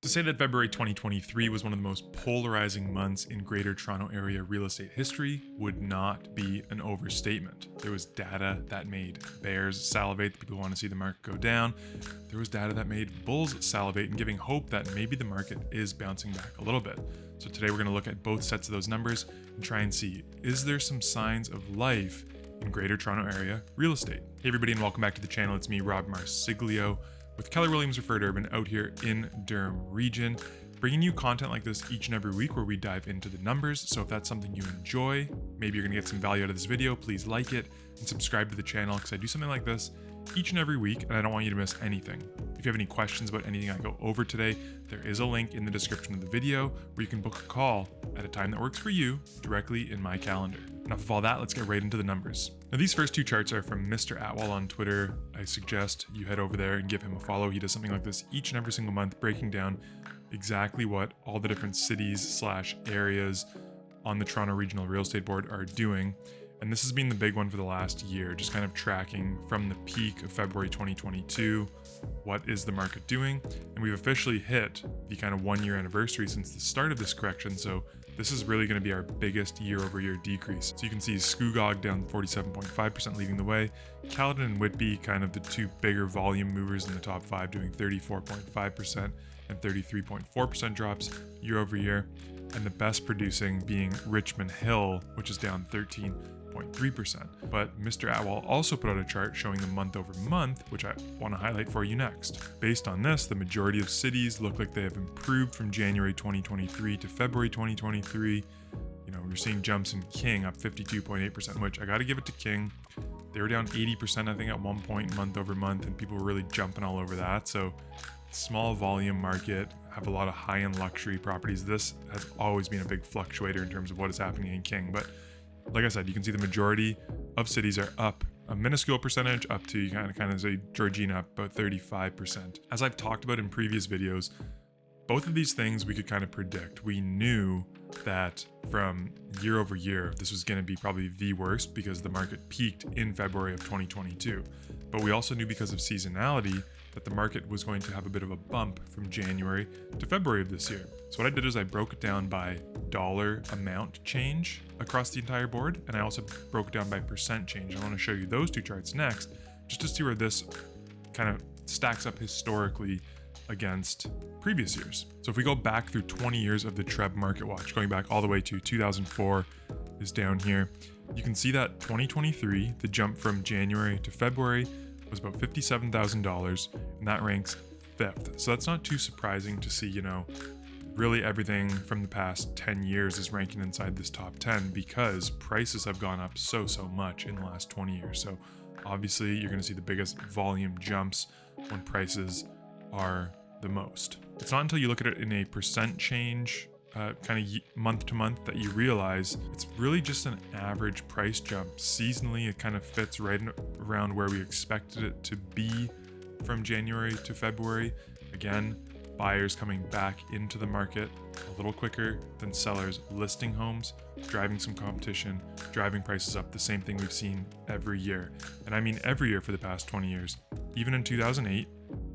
say that February 2023 was one of the most polarizing months in Greater Toronto Area real estate history would not be an overstatement. There was data that made bears salivate, the people who want to see the market go down. There was data that made bulls salivate and giving hope that maybe the market is bouncing back a little bit. So today we're going to look at both sets of those numbers and try and see, is there some signs of life in Greater Toronto Area real estate? Hey everybody, and welcome back to the channel. It's me, Rob Marsiglio, with Keller Williams Referred Urban out here in Durham region, bringing you content like this each and every week where we dive into the numbers. So if that's something you enjoy, maybe you're gonna get some value out of this video, please like it and subscribe to the channel because I do something like this each and every week and I don't want you to miss anything. If you have any questions about anything I go over today, there is a link in the description of the video where you can book a call at a time that works for you directly in my calendar. Enough of all that, let's get right into the numbers. Now these first two charts are from Mr. Atwell on Twitter. I suggest you head over there and give him a follow. He does something like this each and every single month, breaking down exactly what all the different cities / areas on the Toronto Regional Real Estate Board are doing. And this has been the big one for the last year, just kind of tracking from the peak of February 2022, what is the market doing? And we've officially hit the kind of 1 year anniversary since the start of this correction. So this is really going to be our biggest year-over-year decrease. So you can see Scugog down 47.5% leading the way. Caledon and Whitby, kind of the two bigger volume movers in the top 5, doing 34.5% and 33.4% drops year over year. And the best producing being Richmond Hill, which is down 13.3%. But Mr. Atwell also put out a chart showing the month over month, which I want to highlight for you next. Based on this, the majority of cities look like they have improved from January 2023 to February 2023. You know, we're seeing jumps in King up 52.8%, which I got to give it to King. They were down 80%, I think, at one point month over month, and people were really jumping all over that. So small volume market, have a lot of high-end luxury properties. This has always been a big fluctuator in terms of what is happening in King. But like I said, you can see the majority of cities are up a minuscule percentage, up to, you kind of say Georgina up about 35%. As I've talked about in previous videos, both of these things we could kind of predict. We knew that from year over year, this was going to be probably the worst because the market peaked in February of 2022. But we also knew because of seasonality that the market was going to have a bit of a bump from January to February of this year. So what I did is I broke it down by dollar amount change across the entire board, and I also broke it down by percent change. I want to show you those two charts next, just to see where this kind of stacks up historically against previous years. So if we go back through 20 years of the TREB Market Watch, going back all the way to 2004 is down here, you can see that 2023, the jump from January to February was about $57,000, and that ranks 5th. So that's not too surprising to see, you know, really everything from the past 10 years is ranking inside this top 10 because prices have gone up so much in the last 20 years. So obviously you're going to see the biggest volume jumps when prices are the most. It's not until you look at it in a percent change kind of month to month that you realize it's really just an average price jump. Seasonally, it kind of fits right around where we expected it to be from January to February. Again, buyers coming back into the market a little quicker than sellers listing homes, driving some competition, driving prices up, the same thing we've seen every year. And I mean every year for the past 20 years. Even in 2008,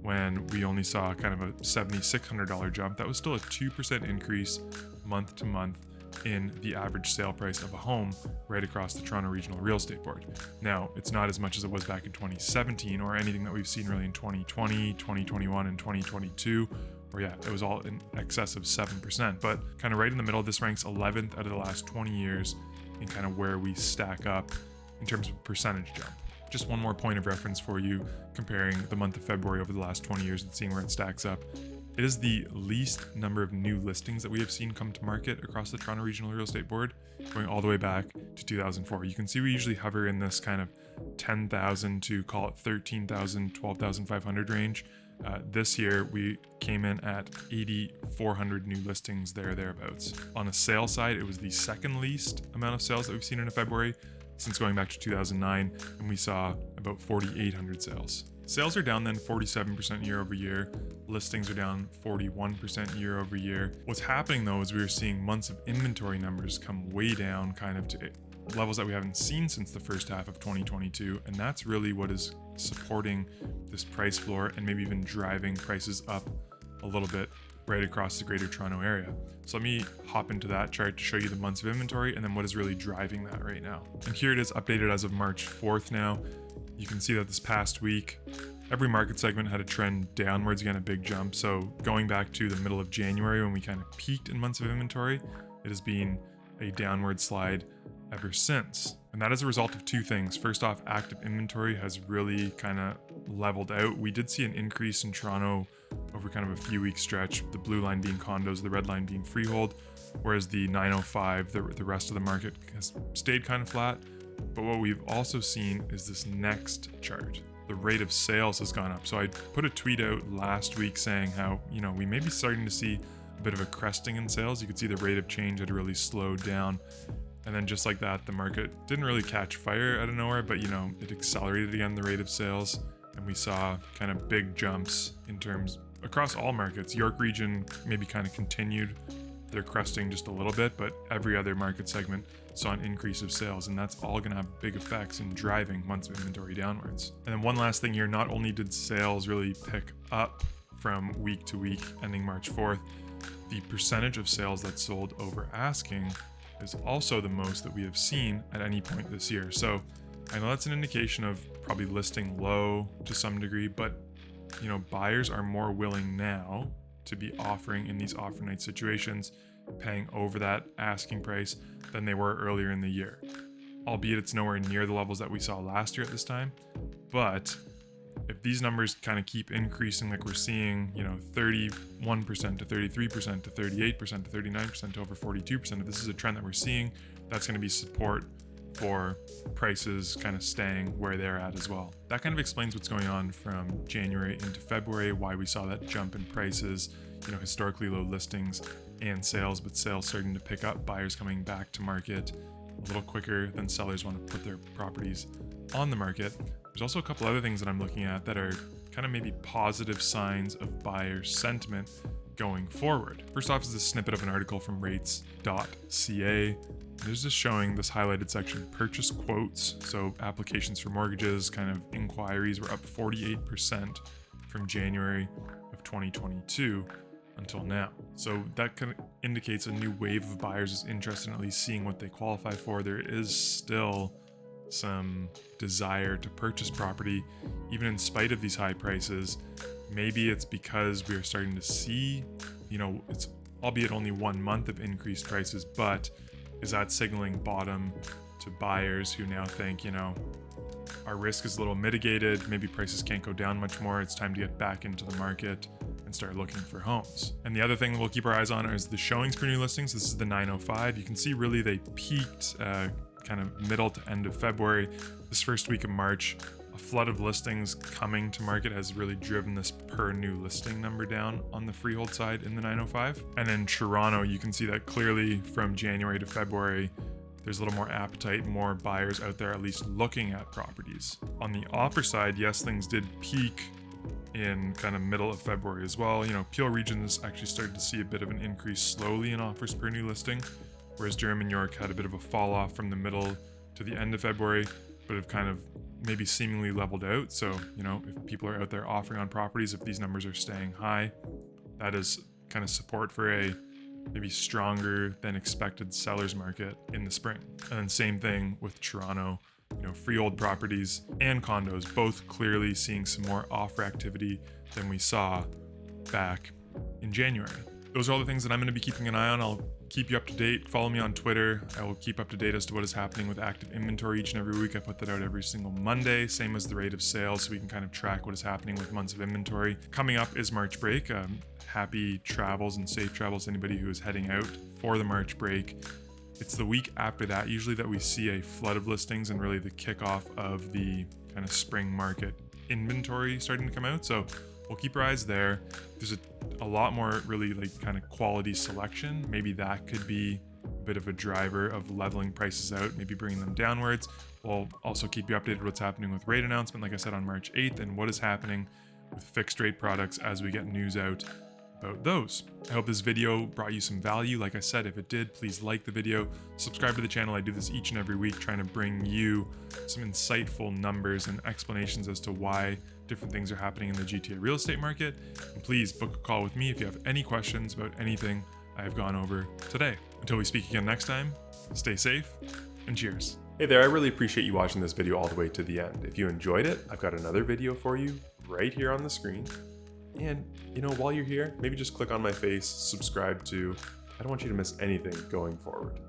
when we only saw kind of a $7,600 jump, that was still a 2% increase month to month in the average sale price of a home right across the Toronto Regional Real Estate Board. Now, it's not as much as it was back in 2017 or anything that we've seen really in 2020, 2021, and 2022, where yeah, it was all in excess of 7%. But kind of right in the middle, this ranks 11th out of the last 20 years in kind of where we stack up in terms of percentage jump. Just one more point of reference for you, comparing the month of February over the last 20 years and seeing where it stacks up. It is the least number of new listings that we have seen come to market across the Toronto Regional Real Estate Board, going all the way back to 2004. You can see we usually hover in this kind of 10,000 to call it 13,000, 12,500 range. This year, we came in at 8,400 new listings thereabouts. On a sale side, it was the second least amount of sales that we've seen in a February since going back to 2009, and we saw about 4,800 sales. Sales are down then 47% year over year. Listings are down 41% year over year. What's happening though is we are seeing months of inventory numbers come way down kind of to levels that we haven't seen since the first half of 2022. And that's really what is supporting this price floor and maybe even driving prices up a little bit right across the Greater Toronto area. So let me hop into that chart to show you the months of inventory and then what is really driving that right now. And here it is updated as of March 4th now. You can see that this past week, every market segment had a trend downwards, again, a big jump. So going back to the middle of January when we kind of peaked in months of inventory, it has been a downward slide ever since. And that is a result of two things. First off, active inventory has really kind of leveled out. We did see an increase in Toronto over kind of a few week stretch, the blue line being condos, the red line being freehold, whereas the 905, the rest of the market has stayed kind of flat. But what we've also seen is this next chart. The rate of sales has gone up. So I put a tweet out last week saying how, we may be starting to see a bit of a cresting in sales. You could see the rate of change had really slowed down. And then just like that, the market didn't really catch fire out of nowhere, but it accelerated again, the rate of sales. And we saw kind of big jumps in terms across all markets. York region maybe kind of continued their cresting just a little bit, but every other market segment saw an increase of sales, and that's all going to have big effects in driving months of inventory downwards. And then one last thing here, not only did sales really pick up from week to week ending March 4th, the percentage of sales that sold over asking is also the most that we have seen at any point this year. So I know that's an indication of probably listing low to some degree, but buyers are more willing now to be offering in these offer night situations, paying over that asking price than they were earlier in the year. Albeit it's nowhere near the levels that we saw last year at this time. But if these numbers kind of keep increasing like we're seeing, 31% to 33% to 38% to 39% to over 42%, if this is a trend that we're seeing, that's going to be support for prices kind of staying where they're at as well. That kind of explains what's going on from January into February, why we saw that jump in prices, historically low listings and sales, but sales starting to pick up, buyers coming back to market a little quicker than sellers want to put their properties on the market. There's also a couple other things that I'm looking at that are kind of maybe positive signs of buyer sentiment going forward. First off is this snippet of an article from rates.ca. There's just showing this highlighted section, purchase quotes. So applications for mortgages, kind of inquiries were up 48% from January of 2022 until now. So that kind of indicates a new wave of buyers is interested in at least seeing what they qualify for. There is still some desire to purchase property, even in spite of these high prices. Maybe it's because we are starting to see, it's albeit only 1 month of increased prices, but is that signaling bottom to buyers who now think, our risk is a little mitigated, maybe prices can't go down much more, it's time to get back into the market and start looking for homes. And the other thing we'll keep our eyes on is the showings per new listings. This is the 905. You can see really they peaked kind of middle to end of February. This first week of March, a flood of listings coming to market has really driven this per new listing number down on the freehold side in the 905. And in Toronto, you can see that clearly from January to February, there's a little more appetite, more buyers out there at least looking at properties. On the offer side, yes, things did peak in kind of middle of February as well. Peel regions actually started to see a bit of an increase slowly in offers per new listing, whereas Durham and York had a bit of a fall off from the middle to the end of February, but have kind of maybe seemingly leveled out. So, if people are out there offering on properties, if these numbers are staying high, that is kind of support for a maybe stronger than expected seller's market in the spring. And then same thing with Toronto, freehold properties and condos, both clearly seeing some more offer activity than we saw back in January. Those are all the things that I'm going to be keeping an eye on. I'll keep you up to date. Follow me on Twitter. I will keep up to date as to what is happening with active inventory each and every week. I put that out every single Monday, same as the rate of sales, so we can kind of track what is happening with months of inventory. Coming up is March break. Happy travels and safe travels to anybody who is heading out for the March break. It's the week after that usually that we see a flood of listings and really the kickoff of the kind of spring market inventory starting to come out. So we'll keep our eyes there. There's a lot more really like kind of quality selection. Maybe that could be a bit of a driver of leveling prices out, maybe bringing them downwards. We'll also keep you updated what's happening with rate announcement, like I said, on March 8th, and what is happening with fixed rate products as we get news out about those. I hope this video brought you some value. Like I said, if it did, please like the video, subscribe to the channel. I do this each and every week, trying to bring you some insightful numbers and explanations as to why different things are happening in the GTA real estate market. And please book a call with me if you have any questions about anything I have gone over today. Until we speak again next time, stay safe and cheers. Hey there, I really appreciate you watching this video all the way to the end. If you enjoyed it, I've got another video for you right here on the screen. And, while you're here, maybe just click on my face, subscribe to. I don't want you to miss anything going forward.